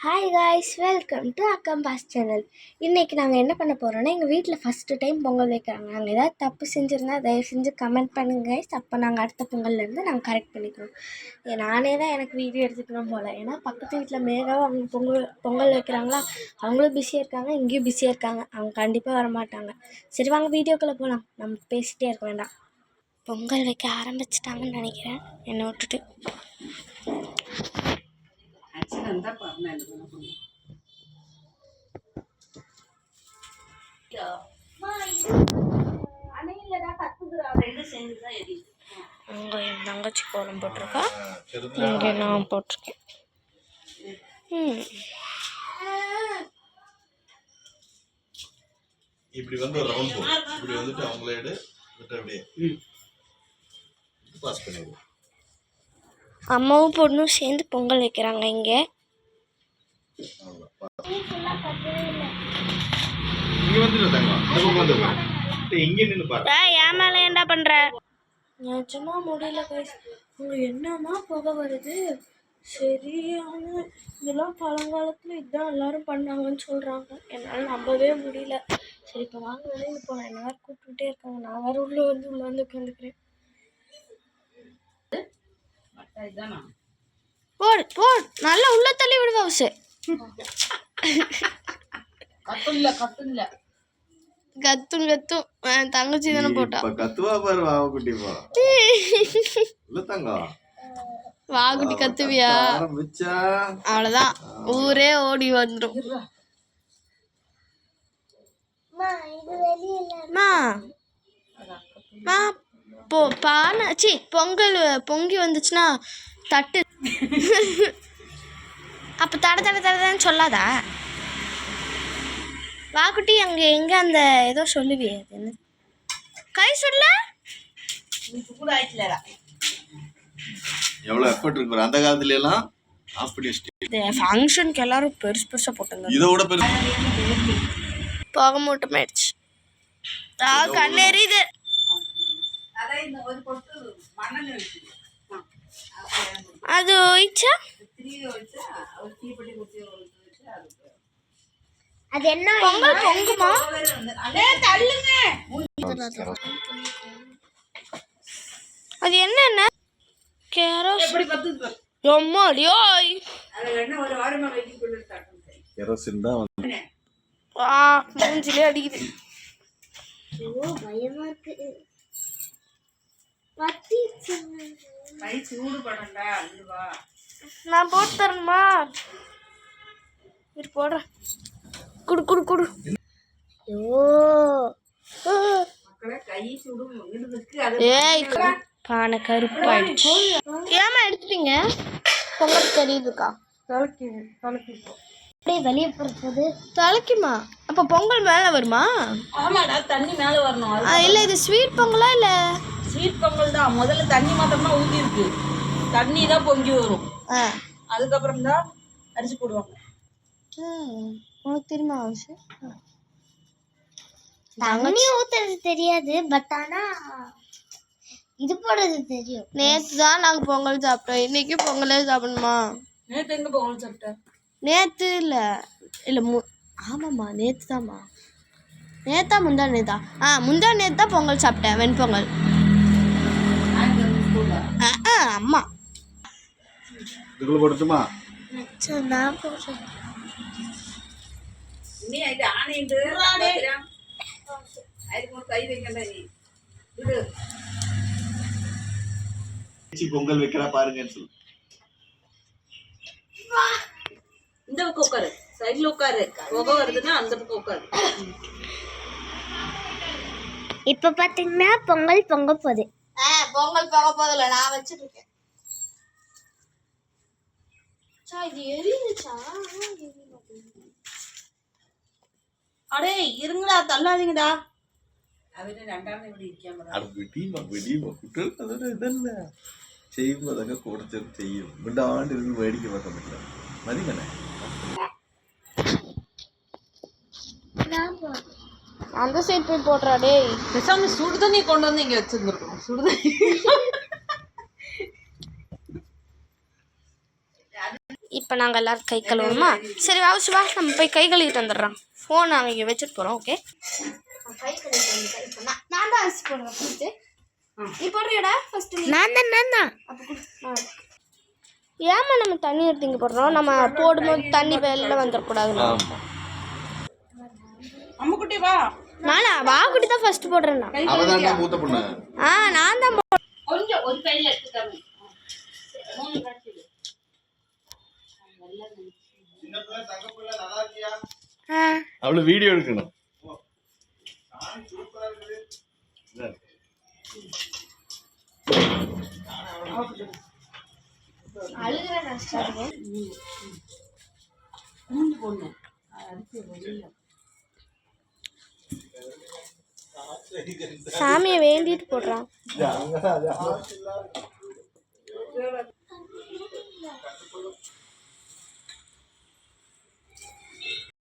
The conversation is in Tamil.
ஹாய் காய்ஸ், வெல்கம் டு அக்கம்பாஸ் சேனல். இன்றைக்கி நாங்கள் என்ன பண்ண போகிறோன்னா, எங்கள் வீட்டில் ஃபஸ்ட்டு டைம் பொங்கல் வைக்கிறாங்க. நாங்கள் ஏதாவது தப்பு செஞ்சுருந்தா தயவு செஞ்சு கமெண்ட் பண்ணுங்க கைஸ். அப்போ நாங்கள் அடுத்த பொங்கல்லேருந்து நாங்கள் கரெக்ட் பண்ணிக்கிறோம். நானே தான் எனக்கு வீடியோ எடுத்துக்கணும் போல். ஏன்னா பக்கத்து வீட்டில் மேகாவும் அவங்க பொங்கல் வைக்கிறாங்களா, அவங்களும் பிஸியாக இருக்காங்க, இங்கேயும் பிஸியாக இருக்காங்க. அவங்க கண்டிப்பாக வரமாட்டாங்க. சரி வாங்க வீடியோக்குள்ளே போகலாம், நம்ம பேசிகிட்டே இருக்க வேண்டாம். பொங்கல் வைக்க ஆரம்பிச்சிட்டாங்கன்னு நினைக்கிறேன் என்னை விட்டுட்டு. அங்கே என் தங்கச்சி கோலம் போட்டிருக்கா, இங்கே நான் போட்டிருக்கேன். இப்படி வந்து ஒரு ரவுண்ட் போடு. இப்படி வந்துட்டு அவங்களே எடு, அப்படியே பாஸ் பண்ணிடுவோம். அம்மாவும் பொண்ணும் சேர்ந்து பொங்கல் வைக்கிறாங்க. இங்கே ஏன் மேல என்ன பண்ற? நிஜமா முடியல கைஸ். உங்க என்னமா புகை வருது சரியான. இதெல்லாம் பழங்காலத்துல இதுதான் எல்லாரும் பண்ணாங்கன்னு சொல்றாங்க. என்னால நம்பவே முடியல. சரி இப்போ வாங்க வெளியில போலாம். என்ன வேறு கூப்பிட்டுட்டே இருக்காங்க. நான் வேறு உள்ள வந்து உட்காந்துக்கிறேன். போடு போடு, நல்லா உள்ள தள்ளி விடுவா. அவசு கத்தும் தங்கச்சி தானே போட்டா. வாகுட்டி கத்துவியா? அவ்வளவுதான், ஊரே ஓடி வந்துடும். பானை பொங்கல் பொங்கி வந்துச்சுன்னா தட்டு அப்போ தடன்னு சொல்லாதா? வாக்குட்டி அங்கே எங்கே அந்த ஏதோ சொல்லுவியே, அது என்ன கை சொல்ல? எவ்வளவு எஃபர்ட் இருக்கு அந்த காலத்துல எல்லாம். அப்படி ஃபங்க்ஷனுக்கு எல்லாரும் பெருசா போட்டாங்க. இதோட பெருசு போக மூட்டமாயிடுச்சு. கண்ணெறியுது. அது ஒயிச்சா அது என்ன பொங்கல் பொங்குமா? அது என்னென்ன மூஞ்சிலே அடிக்குது. பயமா இருக்கு. நான் போட்டு தரணுமா? போடுறேன். குடு குடு குடு. பானை கருப்பாயிடுச்சு. ஏமா எடுத்துட்டீங்க? பொங்கல் தெரியுதுக்கா. அப்படியே வெளியே போறது தலைக்குமா? அப்ப பொங்கல் மேல வருமா? ஆமாடா, தண்ணி மேல வரணும். இல்ல இது ஸ்வீட் பொங்கலா? இல்ல ஸ்வீட் பொங்கல் தான். முதல்ல தண்ணி மாத்திரமா ஊத்தி இருக்கு, தண்ணி தான் பொங்கி வரும். அதுக்கப்புறம் தான் அரிசி போடுவாங்க. உனக்கு தெரியுமா? தண்ணி ஊத்துறது தெரியாது, பட் ஆனா இது போடுறது தெரியும். நேத்து தான் நாங்க பொங்கல் சாப்பிட்டோம், இன்னைக்கு பொங்கலே சாப்பிடணுமா? நேத்து எங்க பொங்கல் சாப்பிட்டேன்? நேத்து இல்ல ஆமாம்மா நேத்து தான்மா. நேத்தா முந்தா நேத்தா? முந்தா நேத்து தான் பொங்கல் சாப்பிட்டேன், வெண்பொங்கல். அம்மா போட்டுமா? நான் போடுறேன். பொங்கல் வைக்கிறா பாருங்க. இந்த பக்கம் உட்காரு, சைட்ல உட்காரு. புகை வருதுன்னா அந்த பக்கம் உட்காரு. இப்ப பாத்தீங்கன்னா பொங்கல் பொங்க போகுது. பொங்கல் பொங்க போதில்ல, நான் வச்சிருக்கேன். அடே இருங்கடா, தள்ளாதீங்கடா. ചെയ്യുമ്പോൾ കൂടുതൽ ചെയ്യും. മിണ്ടാണ്ട് ഇരുന്ന് മേടിക്കാൻ വെക്കാൻ പറ്റില്ല. മതി തന്നെ. அந்த சைடு போய் போடுறா. டேய் பேசாம சுடு தண்ணி கொண்டு வந்து இங்க வச்சிருந்துருக்கோம். சுடு தண்ணி இப்போ இப்போ நாங்கள் எல்லோரும் கை கழுவணுமா? சரி வாசி வா, நம்ம போய் கை கழுவிட்டு வந்துடுறோம். ஃபோன் நாங்கள் இங்கே வச்சுட்டு போகிறோம். ஓகே, கை கழுவிட்டு வந்துட்டேன். இப்போ நான் தான் அரிசி போடுறேன் ஃபஸ்ட்டு. நீ போடுறியடா ஃபஸ்ட்டு? நான் தான். அப்போ ஏமா நம்ம தண்ணி எடுத்து இங்கே போடுறோம்? நம்ம போடும்போது தண்ணி வெளில வந்துடக்கூடாது. அம்முக்குட்டி வா. நானா வாக்குட்டி தான் ஃபர்ஸ்ட் போடுறேன்னா? அவதான் மூத்த பொண்ணு. நான் தான் கொஞ்சம் ஒரு கையில எடுத்துக்காம. மூணு கட்டி. அவள வீடியோ எடுக்கணும். அழுகிறேன் பொண்ணு அரிசி வெளியில சாமியை வேண்டிட்டு போடுறான்.